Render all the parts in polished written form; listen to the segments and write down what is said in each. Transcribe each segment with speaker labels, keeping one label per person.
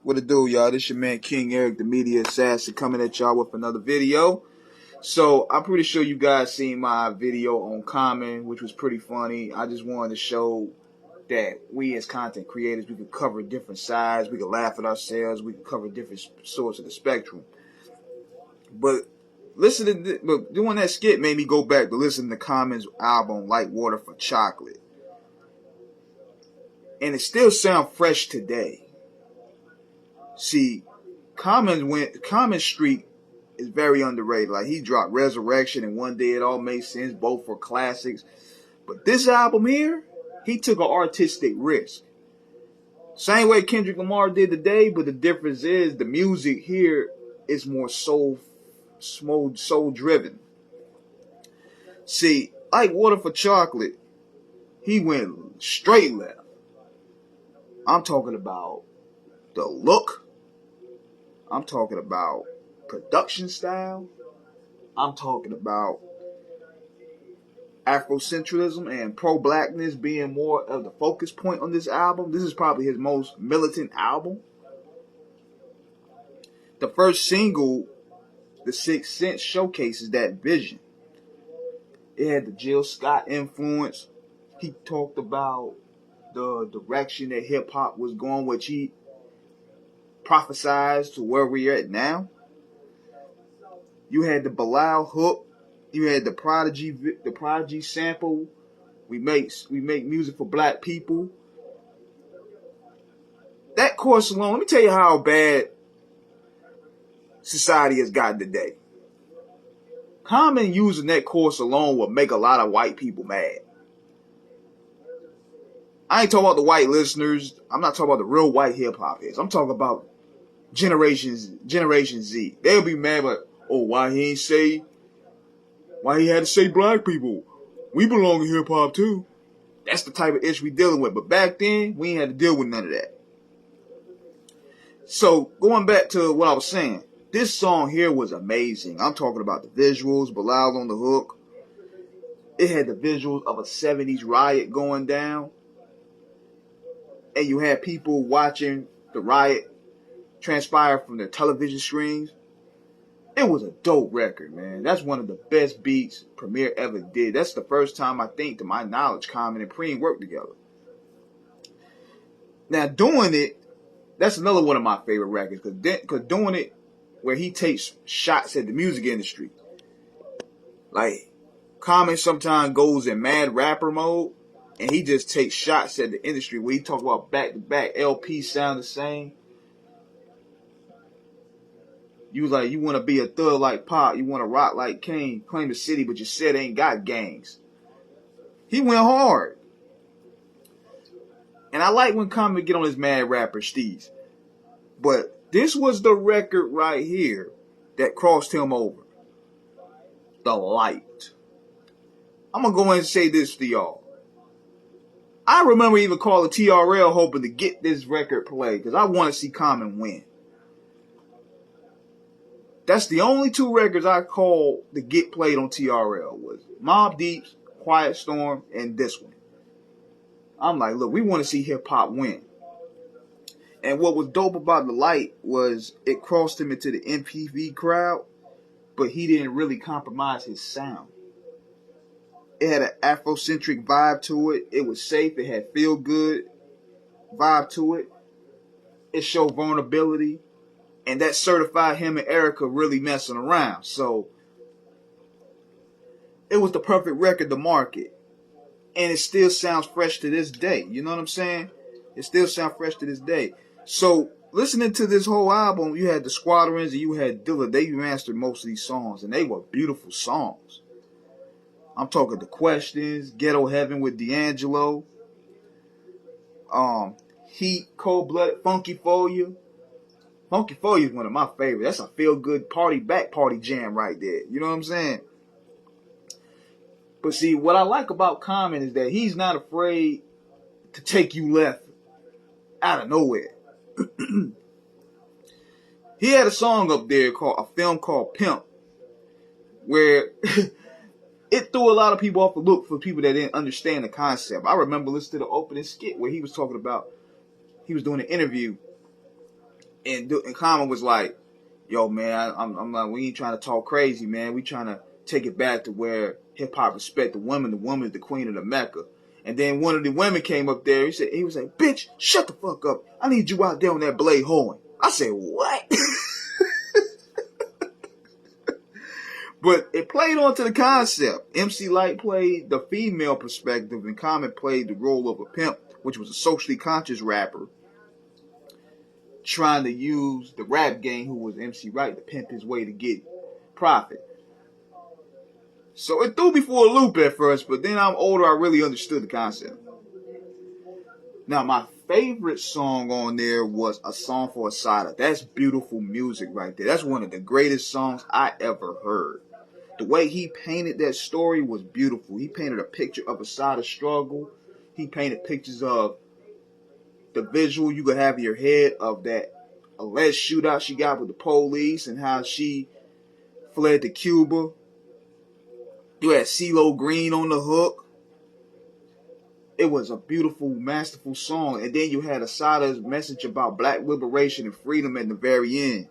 Speaker 1: What it do, y'all? This your man King Eric, the media assassin, coming at y'all with another video. So I'm pretty sure you guys seen my video on Common, which was pretty funny. I just wanted to show that we as content creators, we could cover different sides, we could laugh at ourselves, we could cover different sorts of the spectrum. But doing that skit made me go back to listen to Common's album, Like Water for Chocolate. And it still sounds fresh today. See, Common Street is very underrated. Like, he dropped Resurrection and One Day It All Made Sense, both for classics. But this album here, he took an artistic risk. Same way Kendrick Lamar did today, but the difference is the music here is more soul driven. See, Like Water for Chocolate, he went straight left. I'm talking about the look. I'm talking about production style. I'm talking about Afrocentrism and pro-blackness being more of the focus point on this album. This is probably his most militant album. The first single, The Sixth Sense, showcases that vision. It had the Jill Scott influence. He talked about the direction that hip-hop was going, which he prophesized to where we're at now. You had the Bilal hook. You had the Prodigy sample. We make music for black people. That course alone, let me tell you how bad society has gotten today. Common using that course alone will make a lot of white people mad. I ain't talking about the white listeners. I'm not talking about the real white hip hop heads. I'm talking about Generation Z. They'll be mad, but why he had to say black people? We belong in hip hop too. That's the type of issue we dealing with. But back then, we ain't had to deal with none of that. So going back to what I was saying, this song here was amazing. I'm talking about the visuals, Bilal on the hook. It had the visuals of a 70s riot going down. And you had people watching the riot transpire from their television screens. It was a dope record, man. That's one of the best beats Premier ever did. That's the first time, I think, to my knowledge, Common and Preem worked together. Now, doing it, that's another one of my favorite records. Because doing it where he takes shots at the music industry. Like, Common sometimes goes in mad rapper mode. And he just takes shots at the industry where he talk about back-to-back LPs sound the same. You was like, you want to be a thug like Pop. You want to rock like Kane. Claim the city, but you said ain't got gangs. He went hard. And I like when Common get on his mad rapper steez. But this was the record right here that crossed him over. The Light. I'm going to go ahead and say this to y'all. I remember even calling TRL hoping to get this record played because I want to see Common win. That's the only two records I called to get played on TRL was Mobb Deep's Quiet Storm and this one. I'm like, look, we want to see hip hop win. And what was dope about The Light was it crossed him into the MPV crowd, but he didn't really compromise his sound. It had an Afrocentric vibe to it. It was safe. It had feel good vibe to it. It showed vulnerability. And that certified him and Erica really messing around. So it was the perfect record to market. And it still sounds fresh to this day. You know what I'm saying? It still sounds fresh to this day. So listening to this whole album, you had the Squadrons and you had Dilla. They mastered most of these songs. And they were beautiful songs. I'm talking The Questions, Ghetto Heaven with D'Angelo, Heat, Cold Blooded, Funky For You. Funky For You is one of my favorites. That's a feel-good party jam right there. You know what I'm saying? But see, what I like about Common is that he's not afraid to take you left out of nowhere. He had a song up there a film called Pimp, where it threw a lot of people off the look for people that didn't understand the concept. I remember listening to the opening skit where he was talking about, he was doing an interview And Common was like, yo, man, I'm like, we ain't trying to talk crazy, man. We trying to take it back to where hip hop respect the woman. The woman is the queen of the Mecca. And then one of the women came up there. He was like, bitch, shut the fuck up. I need you out there on that blade horn. I said, what? But it played onto the concept. MC Lyte played the female perspective, and Common played the role of a pimp, which was a socially conscious rapper trying to use the rap game, who was MC Lyte, to pimp his way to get profit. So it threw me for a loop at first, but then I'm older, I really understood the concept. Now, my favorite song on there was A Song for Assata. That's beautiful music right there. That's one of the greatest songs I ever heard. The way he painted that story was beautiful. He painted a picture of Assata's struggle. He painted pictures of the visual you could have in your head of that alleged shootout she got with the police and how she fled to Cuba. You had CeeLo Green on the hook. It was a beautiful, masterful song. And then you had Assata's message about black liberation and freedom at the very end.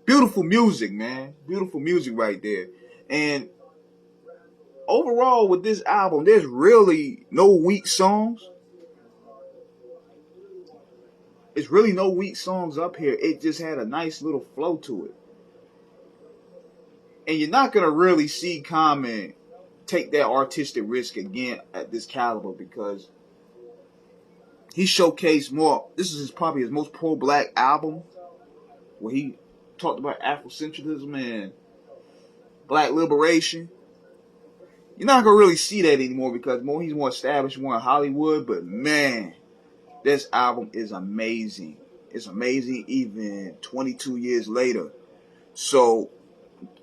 Speaker 1: Beautiful music, man. Beautiful music right there. And overall with this album, there's really no weak songs. It's really no weak songs up here. It just had a nice little flow to it. And you're not going to really see Common take that artistic risk again at this caliber, because he showcased more. This is probably his most pro-black album, where he talked about Afrocentrism and black liberation. You're not going to really see that anymore because he's more established, more in Hollywood. But man, this album is amazing. It's amazing even 22 years later. So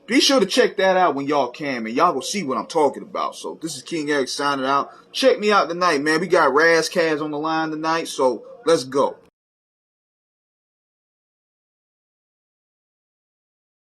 Speaker 1: be sure to check that out when y'all can, man. Y'all will see what I'm talking about. So this is King Eric signing out. Check me out tonight, man. We got Raz Kaz on the line tonight, so let's go.